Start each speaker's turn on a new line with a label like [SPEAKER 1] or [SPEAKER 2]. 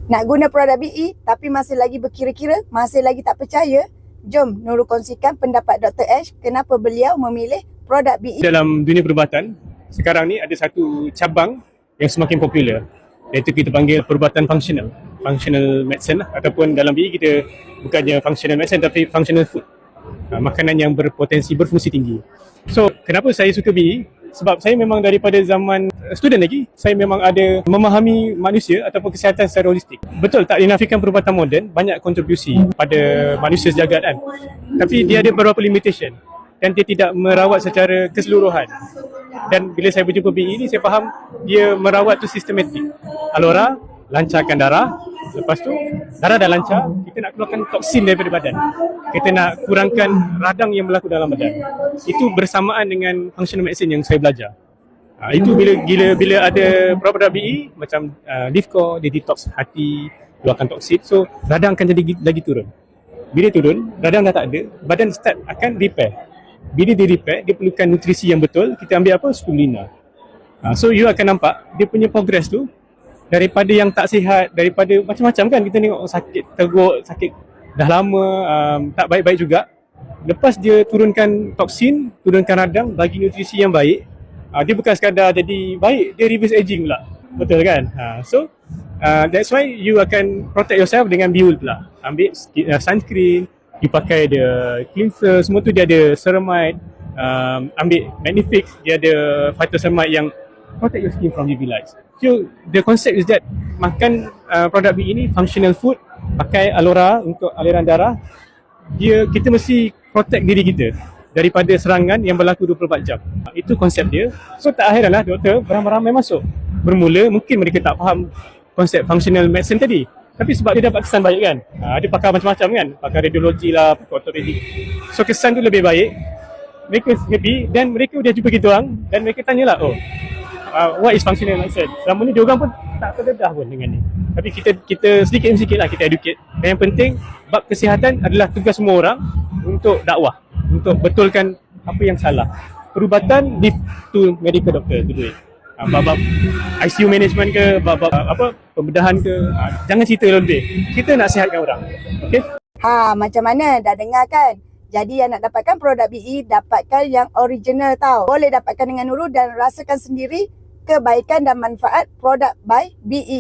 [SPEAKER 1] Nak guna produk BE tapi masih lagi berkira-kira, masih lagi tak percaya? Jom Nurul kongsikan pendapat Dr. Ash kenapa beliau memilih produk BE.
[SPEAKER 2] Dalam dunia perubatan, sekarang ni ada satu cabang yang semakin popular, iaitu kita panggil perubatan functional medicine lah. Ataupun dalam BE kita bukannya functional medicine tapi functional food, makanan yang berpotensi berfungsi tinggi. So kenapa saya suka BE? Sebab saya memang daripada zaman student lagi, saya memang ada memahami manusia ataupun kesihatan secara holistik. Betul, tak dinafikan perubatan moden banyak kontribusi pada manusia sejagat kan. Tapi dia ada beberapa limitation dan dia tidak merawat secara keseluruhan. Dan bila saya berjumpa BE ni, saya faham dia merawat tu sistematik. Alora, lancarkan darah. Lepas tu, darah dah lancar, kita nak keluarkan toksin daripada badan. Kita nak kurangkan radang yang berlaku dalam badan. Itu bersamaan dengan functional medicine yang saya belajar. Itu bila ada produk BE macam Livcore, dia detox hati, keluarkan toksin. So, radang akan jadi lagi turun. Bila turun, radang dah tak ada, badan start akan repair. Bila dia repair, dia perlukan nutrisi yang betul. Kita ambil apa? Spirulina. So, you akan nampak dia punya progress tu daripada yang tak sihat, daripada macam-macam kan, kita tengok sakit teruk, sakit dah lama, tak baik-baik juga. Lepas dia turunkan toksin, turunkan radang, bagi nutrisi yang baik, dia bukan sekadar jadi baik, dia reverse aging pula. Betul kan? So that's why you akan protect yourself dengan biul pula. Ambil sunscreen, you pakai dia cleanser, semua tu dia ada ceramide, ambil Magnifix, dia ada phytoceramide yang protect your skin from UV lights. So the concept is that makan produk BE ni functional food, pakai Alora untuk aliran darah. Kita mesti protect diri kita daripada serangan yang berlaku 24 jam. Itu konsep dia. So tak heranlah doktor beramai-ramai masuk. Bermula mungkin mereka tak faham konsep functional medicine tadi, tapi sebab dia dapat kesan baik kan. Dia pakar macam-macam kan, pakar radiologi lah, pakar ortopedik. So kesan tu lebih baik. Mereka happy dan mereka dah jumpa kita orang dan mereka tanyalah, what is functional medicine? Selama ni diorang pun tak terdedah pun dengan ni. Tapi kita sedikit demi sedikit lah kita educate. Dan yang penting, bab kesihatan adalah tugas semua orang untuk dakwah, untuk betulkan apa yang salah. Perubatan leave to medical doctor to do it. Bab ICU management ke, bab pembedahan ke, jangan cerita lebih. Kita nak sihatkan orang. Okay?
[SPEAKER 1] Macam mana? Dah dengar kan? Jadi yang nak dapatkan produk BE, dapatkan yang original tau. Boleh dapatkan dengan Nurul dan rasakan sendiri kebaikan dan manfaat produk by BE.